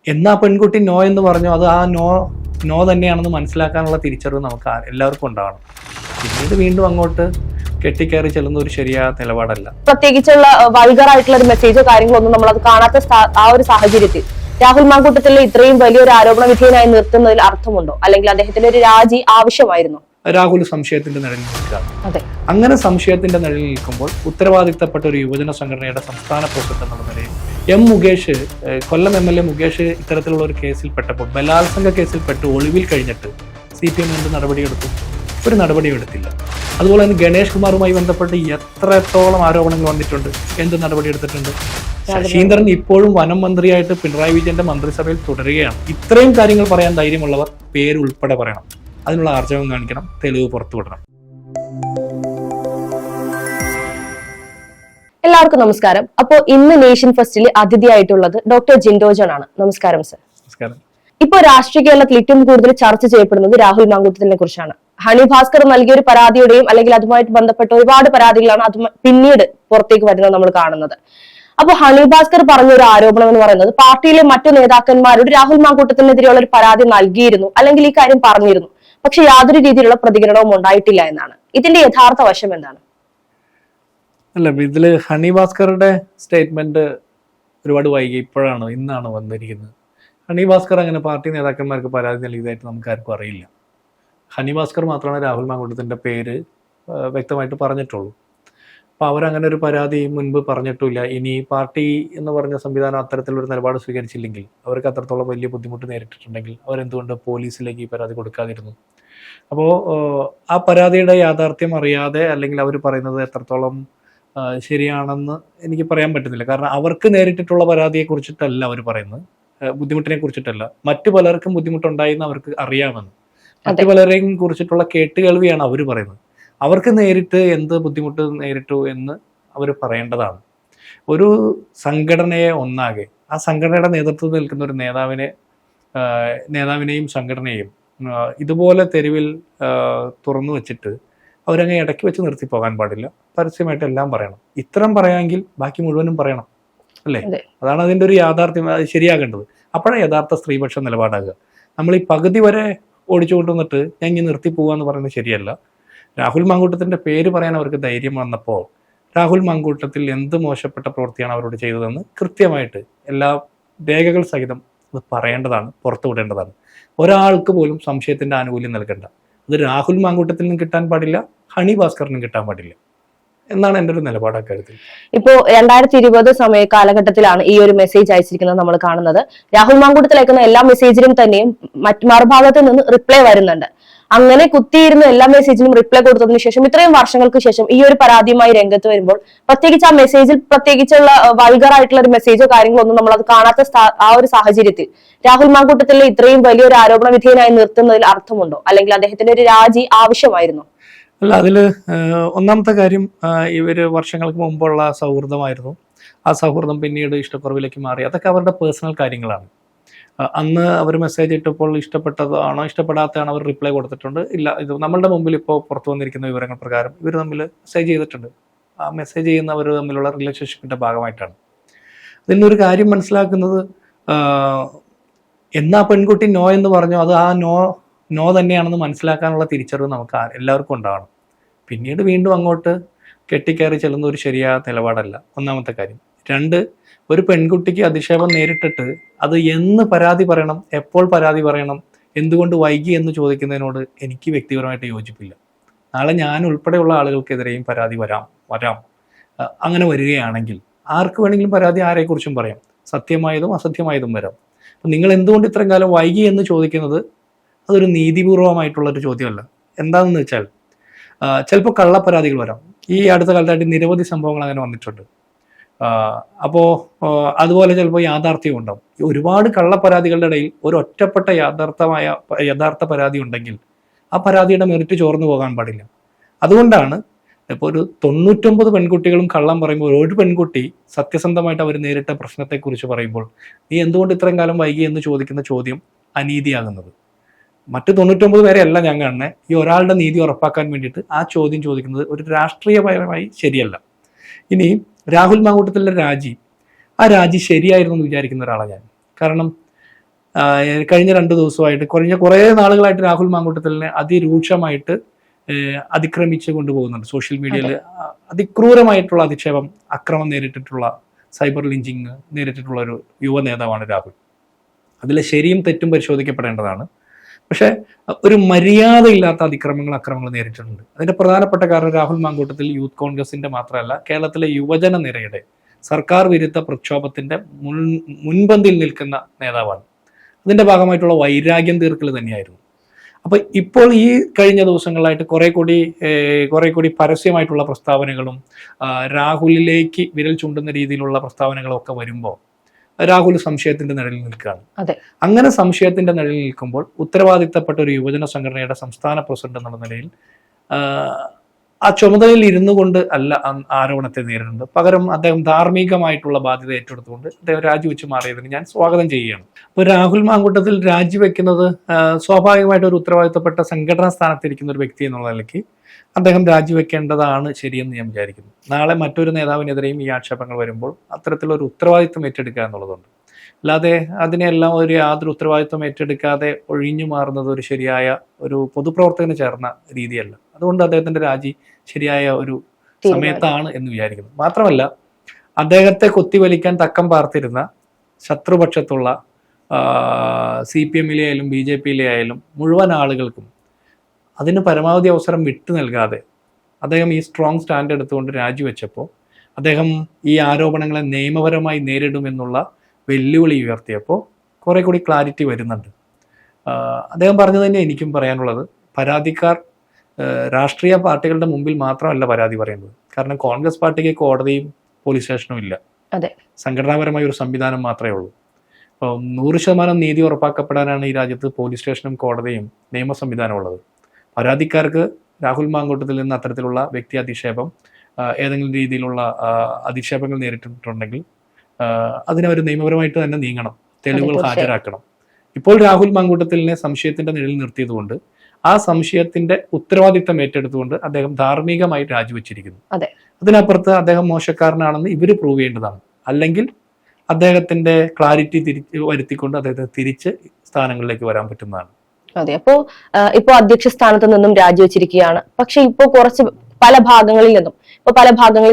എന്നാ പെൺകുട്ടി നോ എന്ന് പറഞ്ഞു, അത് ആ നോ തന്നെയാണെന്ന് മനസ്സിലാക്കാനുള്ള തിരിച്ചറിവ് നമുക്ക് എല്ലാവർക്കും ഉണ്ടാവണം. പിന്നീട് വീണ്ടും അങ്ങോട്ട് കെട്ടിക്കയറി ചെല്ലുന്ന ഒരു ശരിയായ നിലപാടല്ല. പ്രത്യേകിച്ചുള്ള വൾഗർ ആയിട്ടുള്ള ഒരു മെസ്സേജോ കാര്യങ്ങളോ ഒന്നും നമ്മൾ അത് കാണാത്ത ആ ഒരു സാഹചര്യത്തിൽ രാഹുൽ മാങ്കൂട്ടത്തിലെ ഇത്രയും വലിയൊരു ആരോപണ വിധേയനായി നിർത്തുന്നതിൽ അർത്ഥമുണ്ടോ? അല്ലെങ്കിൽ അദ്ദേഹത്തിന്റെ ഒരു രാജി ആവശ്യമായിരുന്നോ? രാഹുൽ സംശയത്തിന്റെ നിഴലിൽ നിൽക്കുകയാണ്. അങ്ങനെ സംശയത്തിന്റെ നിഴലിൽ നിൽക്കുമ്പോൾ ഉത്തരവാദിത്തപ്പെട്ട ഒരു യുവജന സംഘടനയുടെ സംസ്ഥാന പ്രസിഡന്റ് എന്നുള്ള നിലയിൽ മുകേഷ്, കൊല്ലം MLA മുകേഷ് ഇത്തരത്തിലുള്ള ഒരു കേസിൽ പെട്ടപ്പോൾ, ബലാത്സംഗ കേസിൽ പെട്ട് ഒളിവിൽ കഴിഞ്ഞിട്ട് CPM എന്ത് നടപടിയെടുത്തു? ഒരു നടപടിയും എടുത്തില്ല. അതുപോലെ തന്നെ ഗണേഷ് കുമാറുമായി ബന്ധപ്പെട്ട് എത്രത്തോളം ആരോപണങ്ങൾ വന്നിട്ടുണ്ട്, എന്ത് നടപടി എടുത്തിട്ടുണ്ട്? ശശീന്ദ്രൻ ഇപ്പോഴും വനം മന്ത്രിയായിട്ട് പിണറായി വിജയന്റെ മന്ത്രിസഭയിൽ തുടരുകയാണ്. ഇത്രയും കാര്യങ്ങൾ പറയാൻ ധൈര്യമുള്ളവർ പേര് ഉൾപ്പെടെ പറയണം, അതിനുള്ള ആർജവം കാണിക്കണം, തെളിവ് പുറത്തുവിടണം. എല്ലാവർക്കും നമസ്കാരം. അപ്പോൾ ഇന്ന് നേഷൻ ഫസ്റ്റിൽ അതിഥിയായിട്ടുള്ളത് ഡോക്ടർ ജിൻഡോ ജോൺ ആണ്. നമസ്കാരം സർ. നമസ്കാരം. ഇപ്പൊ രാഷ്ട്രീയ കേരളത്തിൽ ഏറ്റവും കൂടുതൽ ചർച്ച ചെയ്യപ്പെടുന്നത് രാഹുൽ മാങ്കൂട്ടത്തിനെ കുറിച്ചാണ്. ഹണി ഭാസ്കർ നൽകിയ ഒരു പരാതിയുടെയും അല്ലെങ്കിൽ അതുമായിട്ട് ബന്ധപ്പെട്ട ഒരുപാട് പരാതികളാണ് അത് പിന്നീട് പുറത്തേക്ക് വരുന്നത് നമ്മൾ കാണുന്നത്. അപ്പൊ ഹണി ഭാസ്കർ പറഞ്ഞ ഒരു ആരോപണം എന്ന് പറയുന്നത് പാർട്ടിയിലെ മറ്റു നേതാക്കന്മാരോട് രാഹുൽ മാങ്കൂട്ടത്തിനെതിരെയുള്ള ഒരു പരാതി നൽകിയിരുന്നു, അല്ലെങ്കിൽ ഈ കാര്യം പറഞ്ഞിരുന്നു, പക്ഷെ യാതൊരു രീതിയിലുള്ള പ്രതികരണവും ഉണ്ടായിട്ടില്ല എന്നാണ്. ഇതിന്റെ യഥാർത്ഥ വശം എന്താണ്? അല്ല, ഇതില് ഹണി ഭാസ്കറുടെ സ്റ്റേറ്റ്മെന്റ് ഒരുപാട് വൈകി, ഇന്നാണ് വന്നിരിക്കുന്നത്. ഹണി ഭാസ്കർ അങ്ങനെ പാർട്ടി നേതാക്കന്മാർക്ക് പരാതി നൽകിയതായിട്ട് നമുക്ക് ആർക്കും അറിയില്ല. ഹണി ഭാസ്കർ മാത്രമാണ് രാഹുൽ മാങ്കൂട്ടത്തിന്റെ പേര് വ്യക്തമായിട്ട് പറഞ്ഞിട്ടുള്ളൂ. അപ്പോൾ അവരങ്ങനെ ഒരു പരാതി മുൻപ് പറഞ്ഞിട്ടില്ല. ഇനി പാർട്ടി എന്ന് പറഞ്ഞ സംവിധാനം അത്തരത്തിലൊരു നിലപാട് സ്വീകരിച്ചില്ലെങ്കിൽ, അവർക്ക് അത്രത്തോളം വലിയ ബുദ്ധിമുട്ട് നേരിട്ടിട്ടുണ്ടെങ്കിൽ അവരെന്തുകൊണ്ട് പോലീസിലേക്ക് ഈ പരാതി കൊടുക്കാതിരുന്നു? അപ്പോൾ ആ പരാതിയുടെ യാഥാർത്ഥ്യം അറിയാതെ, അല്ലെങ്കിൽ അവർ പറയുന്നത് എത്രത്തോളം ശരിയാണെന്ന് എനിക്ക് പറയാൻ പറ്റുന്നില്ല. കാരണം അവർക്ക് നേരിട്ടിട്ടുള്ള പരാതിയെ കുറിച്ചിട്ടല്ല അവർ പറയുന്നത്, ബുദ്ധിമുട്ടിനെ കുറിച്ചിട്ടല്ല. മറ്റു പലർക്കും ബുദ്ധിമുട്ടുണ്ടായെന്ന് അവർക്ക് അറിയാമെന്ന്, മറ്റു പലരെയും കുറിച്ചിട്ടുള്ള കേട്ടുകേൾവിയാണ് അവർ പറയുന്നത്. അവർക്ക് നേരിട്ട് എന്ത് ബുദ്ധിമുട്ട് നേരിട്ടു എന്ന് അവർ പറയേണ്ടതാണ്. ഒരു സംഘടനയെ ഒന്നാകെ, ആ സംഘടനയുടെ നേതൃത്വത്തിൽ നിൽക്കുന്ന ഒരു നേതാവിനെയും സംഘടനയെയും ഇതുപോലെ തെരുവിൽ തുറന്നു വെച്ചിട്ട് അവരങ്ങനെ ഇടയ്ക്ക് വെച്ച് നിർത്തി പോകാൻ പാടില്ല. പരസ്യമായിട്ട് എല്ലാം പറയണം. ഇത്തരം പറയാമെങ്കിൽ ബാക്കി മുഴുവനും പറയണം, അല്ലേ? അതാണ് അതിൻ്റെ ഒരു യാഥാർത്ഥ്യം. അത് ശരിയാകേണ്ടത്. അപ്പോഴാണ് യഥാർത്ഥ സ്ത്രീപക്ഷ നിലപാടാകുക. നമ്മൾ ഈ പകുതി വരെ ഓടിച്ചു കൊണ്ടുവന്നിട്ട് ഞാൻ ഇനി നിർത്തി പോകാന്ന് പറയുന്നത് ശരിയല്ല. രാഹുൽ മാങ്കൂട്ടത്തിന്റെ പേര് പറയാൻ അവർക്ക് ധൈര്യം വന്നപ്പോൾ രാഹുൽ മാങ്കൂട്ടത്തിൽ എന്ത് മോശപ്പെട്ട പ്രവൃത്തിയാണ് അവരോട് ചെയ്തതെന്ന് കൃത്യമായിട്ട് എല്ലാ രേഖകൾ സഹിതം അത് പറയേണ്ടതാണ്, പുറത്തുവിടേണ്ടതാണ്. ഒരാൾക്ക് പോലും സംശയത്തിന്റെ ആനുകൂല്യം നൽകേണ്ട. അത് രാഹുൽ മാങ്കൂട്ടത്തിൽ നിന്നും കിട്ടാൻ പാടില്ല, ഹണി ഭാസ്കറിനും കിട്ടാൻ പാടില്ല എന്നാണ് എൻ്റെ ഒരു നിലപാട് അക്കാര്യത്തിൽ. ഇപ്പോ 2020 കാലഘട്ടത്തിലാണ് ഈ ഒരു മെസ്സേജ് അയച്ചിരിക്കുന്നത് നമ്മൾ കാണുന്നത്. രാഹുൽ മാങ്കൂട്ടത്തിൽ അയക്കുന്ന എല്ലാ മെസ്സേജിനും തന്നെയും മറുഭാഗത്ത് നിന്ന് റിപ്ലൈ വരുന്നുണ്ട്. അങ്ങനെ കുത്തിയിരുന്ന എല്ലാ മെസ്സേജിനും റിപ്ലൈ കൊടുത്തതിനു ശേഷം ഇത്രയും വർഷങ്ങൾക്ക് ശേഷം ഈ ഒരു പരാതിയുമായി രംഗത്ത് വരുമ്പോൾ, പ്രത്യേകിച്ച് ആ മെസ്സേജിൽ പ്രത്യേകിച്ചുള്ള വൾഗർ ആയിട്ടുള്ള ഒരു മെസ്സേജോ കാര്യങ്ങളോ ഒന്നും നമ്മൾ അത് കാണാത്ത ആ ഒരു സാഹചര്യത്തിൽ രാഹുൽ മാങ്കൂട്ടത്തിലെ ഇത്രയും വലിയൊരു ആരോപണ വിധേയനായി നിർത്തുന്നതിൽ അർത്ഥമുണ്ടോ? അല്ലെങ്കിൽ അദ്ദേഹത്തിന്റെ ഒരു രാജി ആവശ്യമായിരുന്നോ? അല്ല, അതില് ഒന്നാമത്തെ കാര്യം, ഇവര് വർഷങ്ങൾക്ക് മുമ്പുള്ള സൗഹൃദമായിരുന്നു. ആ സൗഹൃദം പിന്നീട് ഇഷ്ടക്കുറവിലേക്ക് മാറി. അതൊക്കെ അവരുടെ പേഴ്സണൽ കാര്യങ്ങളാണ്. അന്ന് അവർ മെസ്സേജ് ഇട്ടപ്പോൾ ഇഷ്ടപ്പെട്ടതാണോ ഇഷ്ടപ്പെടാത്തതാണോ അവർ റിപ്ലൈ കൊടുത്തിട്ടുണ്ട്. ഇല്ല, ഇത് നമ്മളുടെ മുമ്പിൽ ഇപ്പോൾ പുറത്തു വന്നിരിക്കുന്ന വിവരങ്ങൾ പ്രകാരം ഇവർ തമ്മിൽ മെസ്സേജ് ചെയ്തിട്ടുണ്ട്. ആ മെസ്സേജ് ചെയ്യുന്നവർ തമ്മിലുള്ള റിലേഷൻഷിപ്പിന്റെ ഭാഗമായിട്ടാണ്. അതിൽ നിന്നൊരു കാര്യം മനസ്സിലാക്കുന്നത്, എന്നാ പെൺകുട്ടി നോ എന്ന് പറഞ്ഞു, അത് ആ നോ തന്നെയാണെന്ന് മനസ്സിലാക്കാനുള്ള തിരിച്ചറിവ് നമുക്ക് എല്ലാവർക്കും ഉണ്ടാവണം. പിന്നീട് വീണ്ടും അങ്ങോട്ട് കെട്ടിക്കയറി ചെല്ലുന്ന ഒരു ശരിയായ നിലപാടല്ല, ഒന്നാമത്തെ കാര്യം. രണ്ട്, ഒരു പെൺകുട്ടിക്ക് അധിക്ഷേപം നേരിട്ടിട്ട് അത് എന്ന് പരാതി പറയണം, എപ്പോൾ പരാതി പറയണം, എന്തുകൊണ്ട് വൈകി എന്ന് ചോദിക്കുന്നതിനോട് എനിക്ക് വ്യക്തിപരമായിട്ട് യോജിപ്പില്ല. നാളെ ഞാൻ ഉൾപ്പെടെയുള്ള ആളുകൾക്കെതിരെയും പരാതി വരാം. അങ്ങനെ വരികയാണെങ്കിൽ ആർക്ക് വേണമെങ്കിലും പരാതി ആരെക്കുറിച്ചും പറയാം, സത്യമായതും അസത്യമായതും വരാം. അപ്പം നിങ്ങൾ എന്തുകൊണ്ട് ഇത്രയും കാലം വൈകി എന്ന് ചോദിക്കുന്നത് അതൊരു നീതിപൂർവമായിട്ടുള്ളൊരു ചോദ്യമല്ല. എന്താണെന്ന് വെച്ചാൽ, ചിലപ്പോൾ കള്ളപ്പരാതികൾ വരാം. ഈ അടുത്ത കാലത്തായിട്ട് നിരവധി സംഭവങ്ങൾ അങ്ങനെ വന്നിട്ടുണ്ട്. അപ്പോൾ അതുപോലെ ചിലപ്പോൾ യാഥാർത്ഥ്യം ഉണ്ടാവും. ഒരുപാട് കള്ളപ്പരാതികളുടെ ഇടയിൽ ഒരു ഒറ്റപ്പെട്ട യഥാർത്ഥ പരാതി ഉണ്ടെങ്കിൽ ആ പരാതിയുടെ മെറിറ്റ് ചോർന്നു പോകാൻ പാടില്ല. അതുകൊണ്ടാണ് ഇപ്പോൾ ഒരു 99 പെൺകുട്ടികളും കള്ളം പറയുമ്പോൾ ഒരു പെൺകുട്ടി സത്യസന്ധമായിട്ട് അവർ നേരിട്ട പ്രശ്നത്തെക്കുറിച്ച് പറയുമ്പോൾ നീ എന്തുകൊണ്ട് ഇത്രയും കാലം വൈകി എന്ന് ചോദിക്കുന്ന ചോദ്യം അനീതിയാകുന്നത്. മറ്റു 99 പേരെ അല്ല ഞാൻ കാണുന്നത്, ഈ ഒരാളുടെ നീതി ഉറപ്പാക്കാൻ വേണ്ടിയിട്ട് ആ ചോദ്യം ചോദിക്കുന്നത് ഒരു രാഷ്ട്രീയപരമായി ശരിയല്ല. ഇനി രാഹുൽ മാങ്കൂട്ടത്തിലെ രാജി, ആ രാജി ശരിയായിരുന്നു എന്ന് വിചാരിക്കുന്ന ഒരാളാണ് ഞാൻ. കാരണം കഴിഞ്ഞ 2 ദിവസമായിട്ട് കുറേ നാളുകളായിട്ട് രാഹുൽ മാങ്കൂട്ടത്തിലിനെ അതിരൂക്ഷമായിട്ട് അതിക്രമിച്ച് കൊണ്ടുപോകുന്നുണ്ട്. സോഷ്യൽ മീഡിയയിൽ അതിക്രൂരമായിട്ടുള്ള അധിക്ഷേപം, അക്രമം നേരിട്ടിട്ടുള്ള, സൈബർ ലിഞ്ചിങ് നേരിട്ടിട്ടുള്ള ഒരു യുവ നേതാവാണ് രാഹുൽ. അതിലെ ശരിയും തെറ്റും പരിശോധിക്കപ്പെടേണ്ടതാണ്. പക്ഷേ ഒരു മര്യാദയില്ലാത്ത അക്രമങ്ങൾ നേരിട്ടിട്ടുണ്ട്. അതിന്റെ പ്രധാനപ്പെട്ട കാരണം രാഹുൽ മാങ്കൂട്ടത്തിൽ യൂത്ത് കോൺഗ്രസിന്റെ മാത്രമല്ല, കേരളത്തിലെ യുവജന നിരയുടെ സർക്കാർ വിരുദ്ധ പ്രക്ഷോഭത്തിന്റെ മുൻപന്തിയിൽ നിൽക്കുന്ന നേതാവാണ്. അതിന്റെ ഭാഗമായിട്ടുള്ള വൈരാഗ്യം തീർക്കൽ തന്നെയായിരുന്നു. അപ്പൊ ഇപ്പോൾ ഈ കഴിഞ്ഞ ദിവസങ്ങളായിട്ട് കുറെ കൂടി പരസ്യമായിട്ടുള്ള പ്രസ്താവനകളും രാഹുലിലേക്ക് വിരൽ ചൂണ്ടുന്ന രീതിയിലുള്ള പ്രസ്താവനകളും ഒക്കെ വരുമ്പോൾ രാഹുൽ സംശയത്തിന്റെ നിഴലിൽ നിൽക്കുകയാണ്. അങ്ങനെ സംശയത്തിന്റെ നിഴലിൽ നിൽക്കുമ്പോൾ ഉത്തരവാദിത്തപ്പെട്ട ഒരു യുവജന സംഘടനയുടെ സംസ്ഥാന പ്രസിഡന്റ് എന്നുള്ള നിലയിൽ ആ ചുമതലയിൽ ഇരുന്നു കൊണ്ട് അല്ല ആരോപണത്തെ നേരിടുന്നത്. പകരം അദ്ദേഹം ധാർമ്മികമായിട്ടുള്ള ബാധ്യത ഏറ്റെടുത്തുകൊണ്ട് അദ്ദേഹം രാജിവെച്ച് മാറിയതിന് ഞാൻ സ്വാഗതം ചെയ്യുകയാണ്. അപ്പോൾ രാഹുൽ മാങ്കൂട്ടത്തിൽ രാജിവെക്കുന്നത് സ്വാഭാവികമായിട്ട് ഒരു ഉത്തരവാദിത്തപ്പെട്ട സംഘടനാ സ്ഥാനത്തിരിക്കുന്ന ഒരു വ്യക്തി എന്നുള്ള നിലയ്ക്ക് അദ്ദേഹം രാജിവെക്കേണ്ടതാണ് ശരിയെന്ന് ഞാൻ വിചാരിക്കുന്നു. നാളെ മറ്റൊരു നേതാവിനെതിരെയും ഈ ആക്ഷേപങ്ങൾ വരുമ്പോൾ അത്തരത്തിലൊരു ഉത്തരവാദിത്വം ഏറ്റെടുക്കുക എന്നുള്ളതുണ്ട്. അല്ലാതെ അതിനെല്ലാം യാതൊരു ഉത്തരവാദിത്വം ഏറ്റെടുക്കാതെ ഒഴിഞ്ഞു മാറുന്നത് ഒരു ശരിയായ ഒരു പൊതുപ്രവർത്തകന് ചേർന്ന രീതിയല്ല. അതുകൊണ്ട് അദ്ദേഹത്തിന്റെ രാജി ശരിയായ ഒരു സമയത്താണ് എന്ന് വിചാരിക്കുന്നു. മാത്രമല്ല, അദ്ദേഹത്തെ കൊത്തിവലിക്കാൻ തക്കം പാർത്തിരുന്ന ശത്രുപക്ഷത്തുള്ള CPM-ലെ ആയാലും BJP-ലെ ആയാലും മുഴുവൻ ആളുകൾക്കും അതിന് പരമാവധി അവസരം വിട്ടു നൽകാതെ അദ്ദേഹം ഈ സ്ട്രോങ് സ്റ്റാൻഡ് എടുത്തുകൊണ്ട് രാജിവെച്ചപ്പോൾ അദ്ദേഹം ഈ ആരോപണങ്ങളെ നിയമപരമായി നേരിടുമെന്നുള്ള വെല്ലുവിളി ഉയർത്തിയപ്പോൾ കുറെ കൂടി ക്ലാരിറ്റി വരുന്നുണ്ട്. അദ്ദേഹം പറഞ്ഞു തന്നെ എനിക്കും പറയാനുള്ളത്, പരാതിക്കാർ രാഷ്ട്രീയ പാർട്ടികളുടെ മുമ്പിൽ മാത്രമല്ല പരാതി പറയുന്നത്. കാരണം കോൺഗ്രസ് പാർട്ടിക്ക് കോടതിയും പോലീസ് സ്റ്റേഷനും ഇല്ല, സംഘടനാപരമായ ഒരു സംവിധാനം മാത്രമേ ഉള്ളൂ. അപ്പോൾ 100% നീതി ഉറപ്പാക്കപ്പെടാനാണ് ഈ രാജ്യത്ത് പോലീസ് സ്റ്റേഷനും കോടതിയും നിയമ സംവിധാനം ഉള്ളത്. പരാതിക്കാർക്ക് രാഹുൽ മാങ്കൂട്ടത്തിൽ നിന്ന് അത്തരത്തിലുള്ള വ്യക്തി അധിക്ഷേപം, ഏതെങ്കിലും രീതിയിലുള്ള അധിക്ഷേപങ്ങൾ നേരിട്ടിട്ടുണ്ടെങ്കിൽ അതിനവർ നിയമപരമായിട്ട് തന്നെ നീങ്ങണം, തെളിവുകൾ ഹാജരാക്കണം. ഇപ്പോൾ രാഹുൽ മാങ്കൂട്ടത്തിലിനെ സംശയത്തിന്റെ നിഴലിൽ നിർത്തിയതുകൊണ്ട് ആ സംശയത്തിന്റെ ഉത്തരവാദിത്തം ഏറ്റെടുത്തുകൊണ്ട് അദ്ദേഹം ധാർമ്മികമായി രാജിവെച്ചിരിക്കുന്നു. അതിനപ്പുറത്ത് അദ്ദേഹം മോശക്കാരനാണെന്ന് ഇവർ പ്രൂവ് ചെയ്യേണ്ടതാണ്. അല്ലെങ്കിൽ അദ്ദേഹത്തിന്റെ ക്ലാരിറ്റി വരുത്തിക്കൊണ്ട് അദ്ദേഹത്തെ തിരിച്ച് സ്ഥാനങ്ങളിലേക്ക് വരാൻ പറ്റുന്നതാണ്. അതെ, ഇപ്പോ അധ്യക്ഷ സ്ഥാനത്ത് നിന്നും രാജിവെച്ചിരിക്കുകയാണ്. പക്ഷെ ഇപ്പോ പല ഭാഗങ്ങളിൽ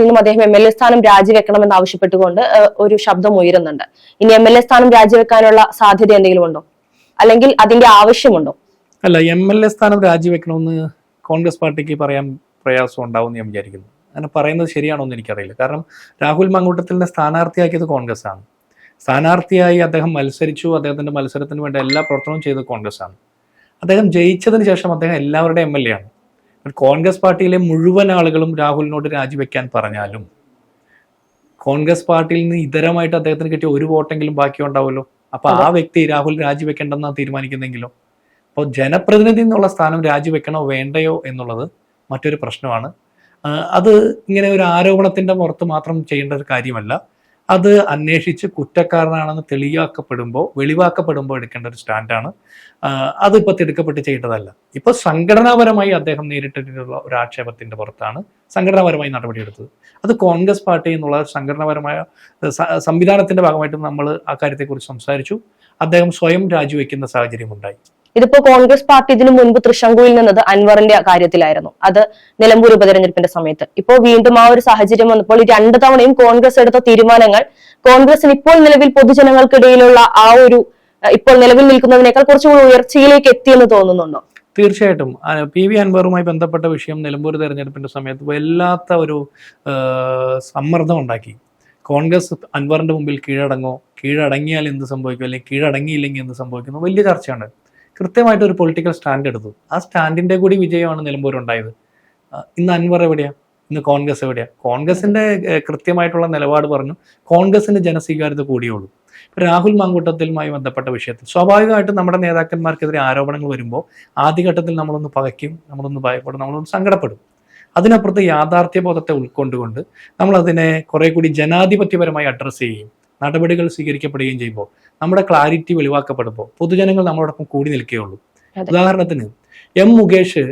നിന്നും അദ്ദേഹം MLA സ്ഥാനം രാജിവെക്കണമെന്ന് ആവശ്യപ്പെട്ടുകൊണ്ട് ഒരു ശബ്ദം ഉയരുന്നുണ്ട്. ഇനി MLA സ്ഥാനം രാജിവെക്കാനുള്ള സാധ്യത എന്തെങ്കിലും ഉണ്ടോ, അല്ലെങ്കിൽ അതിന്റെ ആവശ്യമുണ്ടോ? അല്ല, MLA സ്ഥാനം രാജിവെക്കണമെന്ന് കോൺഗ്രസ് പാർട്ടിക്ക് പറയാൻ പ്രയാസം ഉണ്ടാവും എന്ന് ഞാൻ വിചാരിക്കുന്നു. അങ്ങനെ പറയുന്നത് ശരിയാണോ എന്ന് എനിക്കറിയില്ല. കാരണം രാഹുൽ മാങ്കൂട്ടത്തിലിനെ സ്ഥാനാർത്ഥിയാക്കിയത് കോൺഗ്രസ് ആണ്. സ്ഥാനാർത്ഥിയായി അദ്ദേഹം മത്സരിച്ചു, അദ്ദേഹത്തിന്റെ മത്സരത്തിന് വേണ്ട എല്ലാ പ്രവർത്തനവും ചെയ്തത് കോൺഗ്രസ് ആണ്. അദ്ദേഹം ജയിച്ചതിന് ശേഷം അദ്ദേഹം എല്ലാവരുടെയും MLA ആണ്. കോൺഗ്രസ് പാർട്ടിയിലെ മുഴുവൻ ആളുകളും രാഹുലിനോട് രാജിവെക്കാൻ പറഞ്ഞാലും കോൺഗ്രസ് പാർട്ടിയിൽ നിന്ന് ഇതരമായിട്ട് അദ്ദേഹത്തിന് കിട്ടിയ ഒരു വോട്ടെങ്കിലും ബാക്കി ഉണ്ടാവുമല്ലോ. അപ്പൊ ആ വ്യക്തി രാഹുൽ രാജിവെക്കേണ്ടെന്നാണ് തീരുമാനിക്കുന്നെങ്കിലോ? അപ്പോൾ ജനപ്രതിനിധി എന്നുള്ള സ്ഥാനം രാജിവെക്കണോ വേണ്ടയോ എന്നുള്ളത് മറ്റൊരു പ്രശ്നമാണ്. അത് ഇങ്ങനെ ഒരു ആരോപണത്തിന്റെ പുറത്ത് മാത്രം ചെയ്യേണ്ട ഒരു കാര്യമല്ല. അത് അന്വേഷിച്ച് കുറ്റക്കാരനാണെന്ന് വെളിവാക്കപ്പെടുമ്പോൾ എടുക്കേണ്ട ഒരു സ്റ്റാൻഡാണ്. അതിപ്പോൾ തിടുക്കപ്പെട്ട് ചെയ്യേണ്ടതല്ല. ഇപ്പൊ സംഘടനാപരമായി അദ്ദേഹം നേരിട്ടിട്ടുള്ള ഒരു ആക്ഷേപത്തിന്റെ പുറത്താണ് സംഘടനാപരമായി നടപടിയെടുത്തത്. അത് കോൺഗ്രസ് പാർട്ടി എന്നുള്ള സംഘടനാപരമായ സംവിധാനത്തിന്റെ ഭാഗമായിട്ട് നമ്മൾ ആ കാര്യത്തെക്കുറിച്ച് സംസാരിച്ചു. അദ്ദേഹം സ്വയം രാജിവെക്കുന്ന സാഹചര്യം ഉണ്ടായി. ഇതിപ്പോ കോൺഗ്രസ് പാർട്ടി ഇതിനു മുൻപ് തൃശങ്കുവിൽ നിന്നത് അൻവറിന്റെ കാര്യത്തിലായിരുന്നു, അത് നിലമ്പൂർ ഉപതെരഞ്ഞെടുപ്പിന്റെ സമയത്ത്. ഇപ്പോ വീണ്ടും ആ ഒരു സാഹചര്യം വന്നപ്പോൾ 2 തവണയും കോൺഗ്രസ് എടുത്ത തീരുമാനങ്ങൾ കോൺഗ്രസിന് ഇപ്പോൾ നിലവിൽ പൊതുജനങ്ങൾക്കിടയിലുള്ള ആ ഒരു ഇപ്പോൾ നിലവിൽ നിൽക്കുന്നതിനേക്കാൾ കുറച്ചുകൂടി ഉയർച്ചയിലേക്ക് എത്തിയെന്ന് തോന്നുന്നുണ്ടോ? തീർച്ചയായിട്ടും. PV അൻവറുമായി ബന്ധപ്പെട്ട വിഷയം നിലമ്പൂർ തെരഞ്ഞെടുപ്പിന്റെ സമയത്ത് വല്ലാത്ത ഒരു സമ്മർദ്ദം ഉണ്ടാക്കി. കോൺഗ്രസ് അൻവറിന്റെ മുമ്പിൽ കീഴടങ്ങിയാൽ എന്ത് സംഭവിക്കും, അല്ലെങ്കിൽ കീഴടങ്ങിയില്ലെങ്കിൽ എന്ത് സംഭവിക്കുന്നു, വലിയ ചർച്ചയാണ്. കൃത്യമായിട്ട് ഒരു പൊളിറ്റിക്കൽ സ്റ്റാൻഡ് എടുത്തു. ആ സ്റ്റാൻഡിന്റെ കൂടി വിജയമാണ് നിലമ്പൂർ ഉണ്ടായത്. ഇന്ന് അൻവർ എവിടെയാ? ഇന്ന് കോൺഗ്രസ് എവിടെയാ? കോൺഗ്രസിന്റെ കൃത്യമായിട്ടുള്ള നിലപാട് പറഞ്ഞു, കോൺഗ്രസിന്റെ ജനസ്വീകാര്യത കൂടിയുള്ളൂ. രാഹുൽ മാങ്കൂട്ടത്തിലുമായി ബന്ധപ്പെട്ട വിഷയത്തിൽ സ്വാഭാവികമായിട്ടും നമ്മുടെ നേതാക്കന്മാർക്കെതിരെ ആരോപണങ്ങൾ വരുമ്പോൾ ആദ്യഘട്ടത്തിൽ നമ്മളൊന്ന് പകയ്ക്കും, നമ്മളൊന്ന് ഭയപ്പെടും, നമ്മളൊന്ന് സങ്കടപ്പെടും. അതിനപ്പുറത്ത് യാഥാർത്ഥ്യബോധത്തെ ഉൾക്കൊണ്ടുകൊണ്ട് നമ്മളതിനെ കുറെ കൂടി ജനാധിപത്യപരമായി അഡ്രസ്സ് ചെയ്യുകയും നടപടികൾ സ്വീകരിക്കപ്പെടുകയും ചെയ്യുമ്പോൾ നമ്മുടെ ക്ലാരിറ്റി വെളിവാക്കപ്പെടുമ്പോൾ പൊതുജനങ്ങൾ നമ്മളോടൊപ്പം കൂടി നിൽക്കുകയുള്ളൂ. ഉദാഹരണത്തിന് മുകേഷ്,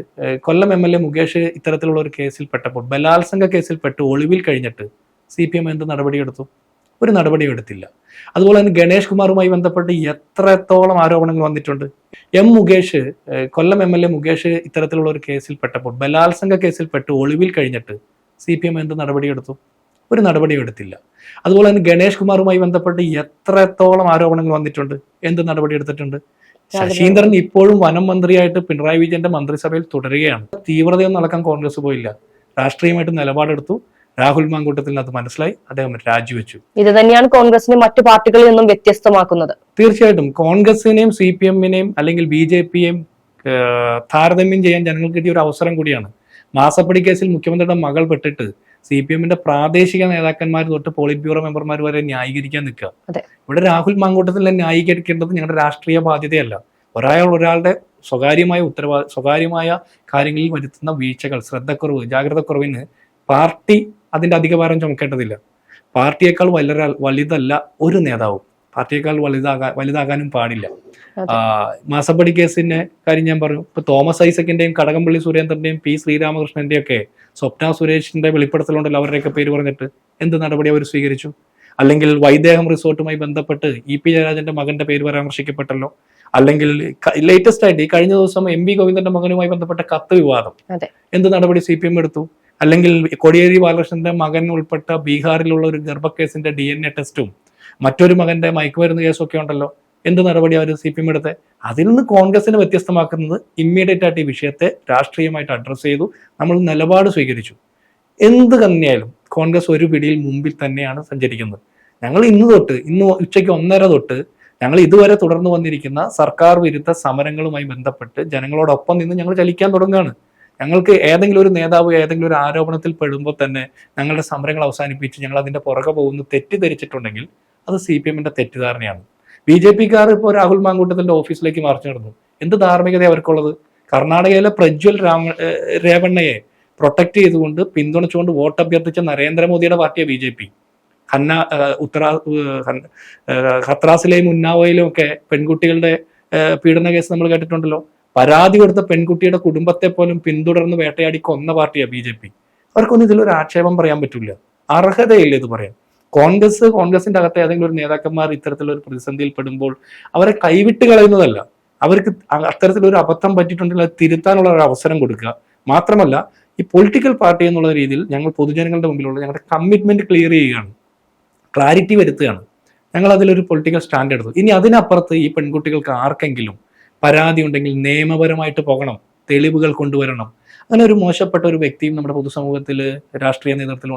കൊല്ലം MLA മുകേഷ് ഇത്തരത്തിലുള്ള ഒരു കേസിൽ പെട്ടപ്പോൾ, ബലാത്സംഗ കേസിൽ പെട്ട് ഒളിവിൽ കഴിഞ്ഞിട്ട് CPM എന്ത് നടപടിയെടുത്തു? ഒരു നടപടിയും എടുത്തില്ല. അതുപോലെ തന്നെ ഗണേഷ് കുമാറുമായി ബന്ധപ്പെട്ട് എത്രത്തോളം ആരോപണങ്ങൾ വന്നിട്ടുണ്ട്. മുകേഷ്, കൊല്ലം MLA മുകേഷ് ഇത്തരത്തിലുള്ള ഒരു കേസിൽ പെട്ടപ്പോൾ, ബലാത്സംഗ കേസിൽ പെട്ട് ഒളിവിൽ കഴിഞ്ഞിട്ട് CPM എന്ത് നടപടിയെടുത്തു? ഒരു നടപടിയും എടുത്തില്ല. അതുപോലെ തന്നെ ഗണേഷ് കുമാറുമായി ബന്ധപ്പെട്ട് എത്രത്തോളം ആരോപണങ്ങൾ വന്നിട്ടുണ്ട്, എന്ത് നടപടി എടുത്തിട്ടുണ്ട്? ശശീന്ദ്രൻ ഇപ്പോഴും വനം മന്ത്രിയായിട്ട് പിണറായി വിജയന്റെ മന്ത്രിസഭയിൽ തുടരുകയാണ്. തീവ്രതയൊന്നും നടക്കാൻ കോൺഗ്രസ് പോയില്ല, രാഷ്ട്രീയമായിട്ട് നിലപാടെടുത്തു. രാഹുൽ മാങ്കൂട്ടത്തിന് അത് മനസ്സിലായി, അദ്ദേഹം രാജിവെച്ചു. ഇത് തന്നെയാണ് കോൺഗ്രസിനെ മറ്റു പാർട്ടികളിൽ നിന്നും വ്യത്യസ്തമാക്കുന്നത്. തീർച്ചയായിട്ടും കോൺഗ്രസിനെയും CPM-നെയും അല്ലെങ്കിൽ BJP-യെയും താരതമ്യം ചെയ്യാൻ ജനങ്ങൾക്ക് കിട്ടിയ ഒരു അവസരം കൂടിയാണ്. മാസപ്പടി കേസിൽ മുഖ്യമന്ത്രിയുടെ മകൾ പെട്ടിട്ട് CPM-ന്റെ പ്രാദേശിക നേതാക്കന്മാർ തൊട്ട് പോളിറ്റ് ബ്യൂറോ മെമ്പർമാർ വരെ ന്യായീകരിക്കാൻ നിൽക്കുക. ഇവിടെ രാഹുൽ മാങ്കൂട്ടത്തിനെ ന്യായീകരിക്കേണ്ടത് ഞങ്ങളുടെ രാഷ്ട്രീയ ബാധ്യതയല്ല. ഒരാളുടെ സ്വകാര്യമായ കാര്യങ്ങളിൽ വരുത്തുന്ന വീഴ്ചകൾ, ശ്രദ്ധക്കുറവ്, ജാഗ്രതക്കുറവിന് പാർട്ടി അതിന്റെ അധികഭാരം ചുമക്കേണ്ടതില്ല. പാർട്ടിയേക്കാൾ വലുതല്ല ഒരു നേതാവും, പാർട്ടിയേക്കാൾ വലുതാകാനും പാടില്ല. മാസപ്പടി കേസിന്റെ കാര്യം ഞാൻ പറഞ്ഞു. ഇപ്പൊ തോമസ് ഐസക്കിന്റെയും കടകംപള്ളി സുരേന്ദ്രന്റെയും P. ശ്രീരാമകൃഷ്ണന്റെയും ഒക്കെ സ്വപ്ന സുരേഷിന്റെ വെളിപ്പെടുത്തലുണ്ടല്ലോ, അവരുടെയൊക്കെ പേര് പറഞ്ഞിട്ട് എന്ത് നടപടി അവർ സ്വീകരിച്ചു? അല്ലെങ്കിൽ വൈദേഹം റിസോർട്ടുമായി ബന്ധപ്പെട്ട് EP ജയരാജന്റെ മകന്റെ പേര് പരാമർശിക്കപ്പെട്ടല്ലോ. അല്ലെങ്കിൽ ലേറ്റസ്റ്റ് ആയിട്ട് ഈ കഴിഞ്ഞ ദിവസം MV ഗോവിന്ദന്റെ മകനുമായി ബന്ധപ്പെട്ട കത്ത് വിവാദം, എന്ത് നടപടി CPM എടുത്തു? അല്ലെങ്കിൽ കോടിയേരി ബാലകൃഷ്ണന്റെ മകൻ ഉൾപ്പെട്ട ബീഹാറിലുള്ള ഒരു ഗർഭക്കേസിന്റെ DNA ടെസ്റ്റും മറ്റൊരു മകന്റെ മയക്കുമരുന്ന് കേസും ഒക്കെ ഉണ്ടല്ലോ, എന്ത് നടപടി അവർ CPM എടുത്തത്? അതിൽ നിന്ന് കോൺഗ്രസിനെ വ്യത്യസ്തമാക്കുന്നത് ഇമ്മീഡിയറ്റ് ആയിട്ട് ഈ വിഷയത്തെ രാഷ്ട്രീയമായിട്ട് അഡ്രസ്സ് ചെയ്തു, നമ്മൾ നിലപാട് സ്വീകരിച്ചു. എന്ത് തന്നെയായാലും കോൺഗ്രസ് ഒരു പിടിയിൽ മുമ്പിൽ തന്നെയാണ് സഞ്ചരിക്കുന്നത്. ഞങ്ങൾ ഇന്ന് ഉച്ചയ്ക്ക് 1:30 തൊട്ട് ഞങ്ങൾ ഇതുവരെ തുടർന്നു വന്നിരിക്കുന്ന സർക്കാർ വിരുദ്ധ സമരങ്ങളുമായി ബന്ധപ്പെട്ട് ജനങ്ങളോടൊപ്പം നിന്ന് ഞങ്ങൾ ചലിക്കാൻ തുടങ്ങുകയാണ്. ഞങ്ങൾക്ക് ഏതെങ്കിലും ഒരു നേതാവ് ഏതെങ്കിലും ഒരു ആരോപണത്തിൽ പെടുമ്പോൾ തന്നെ ഞങ്ങളുടെ സമരങ്ങൾ അവസാനിപ്പിച്ച് ഞങ്ങൾ അതിന്റെ പുറകെ പോകുന്നു തെറ്റിദ്ധരിച്ചിട്ടുണ്ടെങ്കിൽ അത് CPM-ന്റെ തെറ്റിദ്ധാരണയാണ്. BJP-ക്കാർ ഇപ്പോൾ രാഹുൽ മാങ്കൂട്ടത്തിന്റെ ഓഫീസിലേക്ക് മാർച്ച് നടന്നു. എന്ത് ധാർമ്മികത അവർക്കുള്ളത്? കർണാടകയിലെ പ്രജ്വൽ രേവണ്ണയെ പ്രൊട്ടക്ട് ചെയ്തുകൊണ്ട് പിന്തുണച്ചുകൊണ്ട് വോട്ട് അഭ്യർത്ഥിച്ച നരേന്ദ്രമോദിയുടെ പാർട്ടിയെ BJP. ഹത്രാസിലെയും ഉന്നാവയിലും ഒക്കെ പെൺകുട്ടികളുടെ പീഡന കേസ് നമ്മൾ കേട്ടിട്ടുണ്ടല്ലോ. പരാതി കൊടുത്ത പെൺകുട്ടിയുടെ കുടുംബത്തെ പോലും പിന്തുടർന്ന് വേട്ടയാടി കൊന്ന പാർട്ടിയാണ് BJP. അവർക്കൊന്നും ഇതിലൊരു ആക്ഷേപം പറയാൻ പറ്റില്ല, അർഹതയില്ല ഇത് പറയാൻ. കോൺഗ്രസിന്റെ അകത്തെ ഏതെങ്കിലും ഒരു നേതാക്കന്മാർ ഇത്തരത്തിലുള്ള ഒരു പ്രതിസന്ധിയിൽ പെടുമ്പോൾ അവരെ കൈവിട്ട് കളയുന്നതല്ല, അവർക്ക് അത്തരത്തിലൊരു അബദ്ധം പറ്റിയിട്ടുണ്ടെങ്കിൽ അത് തിരുത്താനുള്ള ഒരു അവസരം കൊടുക്കുക. മാത്രമല്ല, ഈ പൊളിറ്റിക്കൽ പാർട്ടി എന്നുള്ള രീതിയിൽ ഞങ്ങൾ പൊതുജനങ്ങളുടെ മുമ്പിലുള്ള ഞങ്ങളുടെ കമ്മിറ്റ്മെന്റ് ക്ലിയർ ചെയ്യുകയാണ്, ക്ലാരിറ്റി വരുത്തുകയാണ്. ഞങ്ങൾ അതിലൊരു പൊളിറ്റിക്കൽ സ്റ്റാൻഡ് എടുത്തു. ഇനി അതിനപ്പുറത്ത് ഈ പെൺകുട്ടികൾക്ക് ആർക്കെങ്കിലും പരാതി ഉണ്ടെങ്കിൽ നിയമപരമായിട്ട് പോകണം, തെളിവുകൾ കൊണ്ടുവരണം. അങ്ങനെ ഒരു മോശപ്പെട്ട ഒരു വ്യക്തിയും നമ്മുടെ പൊതുസമൂഹത്തിൽ രാഷ്ട്രീയ നേതൃത്വത്തിൽ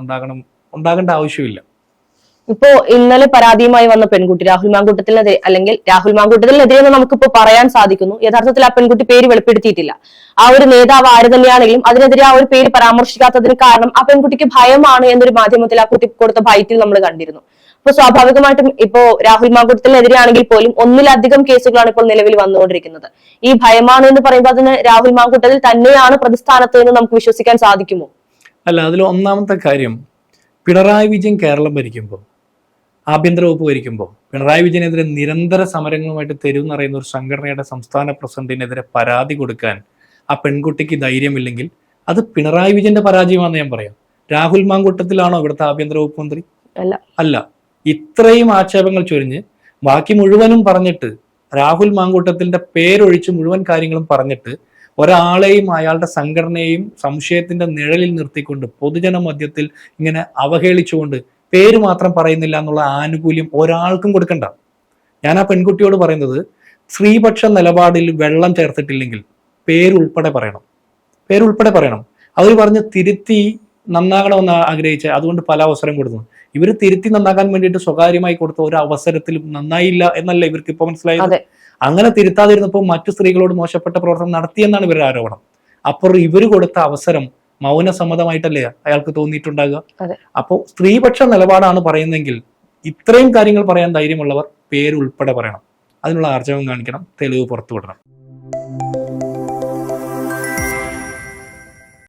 ഉണ്ടാകേണ്ട ആവശ്യമില്ല. ഇപ്പോ ഇന്നലെ പരാതിയുമായി വന്ന പെൺകുട്ടി രാഹുൽ മാങ്കൂട്ടത്തിനെതിരെ, അല്ലെങ്കിൽ രാഹുൽ മാങ്കൂട്ടത്തിനെതിരെ എന്ന് നമുക്കിപ്പോ പറയാൻ സാധിക്കുന്നു. യഥാർത്ഥത്തിൽ ആ പെൺകുട്ടി പേര് വെളിപ്പെടുത്തിയിട്ടില്ല. ആ ഒരു നേതാവ് ആര് തന്നെയാണെങ്കിലും അതിനെതിരെ ആ ഒരു പേര് പരാമർശിക്കാത്തതിന് കാരണം ആ പെൺകുട്ടിക്ക് ഭയമാണ് എന്നൊരു മാധ്യമത്തിൽ ആ കുട്ടി കൊടുത്ത ബൈറ്റിൽ നമ്മൾ കണ്ടിരുന്നു. അപ്പൊ സ്വാഭാവികമായിട്ടും ഇപ്പോ രാഹുൽ മാങ്കൂട്ടത്തിനെതിരെ ആണെങ്കിൽ പോലും ഒന്നിലധികം കേസുകളാണ് ഇപ്പോൾ നിലവിൽ വന്നുകൊണ്ടിരിക്കുന്നത്. ഈ ഭയമാണ് എന്ന് പറയുമ്പോൾ അതിന് രാഹുൽ മാങ്കൂട്ടത്തിൽ തന്നെയാണ് പ്രതിസ്ഥാനത്ത് എന്ന് നമുക്ക് വിശ്വസിക്കാൻ സാധിക്കുമോ? അല്ല, അതിൽ ഒന്നാമത്തെ കാര്യം, പിണറായി വിജയൻ കേരളം ഭരിക്കുമ്പോൾ, ആഭ്യന്തര വകുപ്പ് ഭരിക്കുമ്പോൾ പിണറായി വിജയനെതിരെ നിരന്തര സമരങ്ങളുമായിട്ട് തെരുവെന്ന് പറയുന്ന ഒരു സംഘടനയുടെ സംസ്ഥാന പ്രസിഡന്റിനെതിരെ പരാതി കൊടുക്കാൻ ആ പെൺകുട്ടിക്ക് ധൈര്യമില്ലെങ്കിൽ അത് പിണറായി വിജയന്റെ പരാജയമാണെന്ന് ഞാൻ പറയാം. രാഹുൽ മാങ്കൂട്ടത്തിലാണോ ഇവിടുത്തെ ആഭ്യന്തര വകുപ്പ് മന്ത്രി? അല്ല. ഇത്രയും ആക്ഷേപങ്ങൾ ചൊരിഞ്ഞ് ബാക്കി മുഴുവനും പറഞ്ഞിട്ട്, രാഹുൽ മാങ്കൂട്ടത്തിന്റെ പേരൊഴിച്ച് മുഴുവൻ കാര്യങ്ങളും പറഞ്ഞിട്ട് ഒരാളെയും അയാളുടെ സംഘടനയെയും സംശയത്തിന്റെ നിഴലിൽ നിർത്തിക്കൊണ്ട് പൊതുജന മധ്യത്തിൽ ഇങ്ങനെ അവഹേളിച്ചുകൊണ്ട് പേര് മാത്രം പറയുന്നില്ല എന്നുള്ള ആനുകൂല്യം ഒരാൾക്കും കൊടുക്കണ്ട. ഞാൻ ആ പെൺകുട്ടിയോട് പറയുന്നത്, സ്ത്രീപക്ഷ നിലപാടിൽ വെള്ളം ചേർത്തിട്ടില്ലെങ്കിൽ പേരുൾപ്പെടെ പറയണം. അവർ പറഞ്ഞ് തിരുത്തി നന്നാകണമെന്ന് ആഗ്രഹിച്ച, അതുകൊണ്ട് പല അവസരം കൊടുക്കുന്നു. ഇവർ തിരുത്തി നന്നാക്കാൻ വേണ്ടിയിട്ട് സ്വകാര്യമായി കൊടുത്ത ഒരു അവസരത്തിലും നന്നായില്ല എന്നല്ല ഇവർക്ക് ഇപ്പൊ മനസ്സിലായത്. അങ്ങനെ തിരുത്താതിരുന്നപ്പോൾ മറ്റു സ്ത്രീകളോട് മോശപ്പെട്ട പ്രവർത്തനം നടത്തിയെന്നാണ് ഇവരുടെ ആരോപണം. അപ്പോൾ ഇവർ കൊടുത്ത അവസരം മൗനസമ്മതമായിട്ടല്ലേ അയാൾക്ക് തോന്നിയിട്ടുണ്ടാകുക. അപ്പോൾ സ്ത്രീപക്ഷ നിലപാടാണ് പറയുന്നതെങ്കിൽ ഇത്രയും കാര്യങ്ങൾ പറയാൻ ധൈര്യമുള്ളവർ പേരുൾപ്പെടെ പറയണം, അതിനുള്ള ആർജവം കാണിക്കണം, തെളിവ് പുറത്തുവിടണം.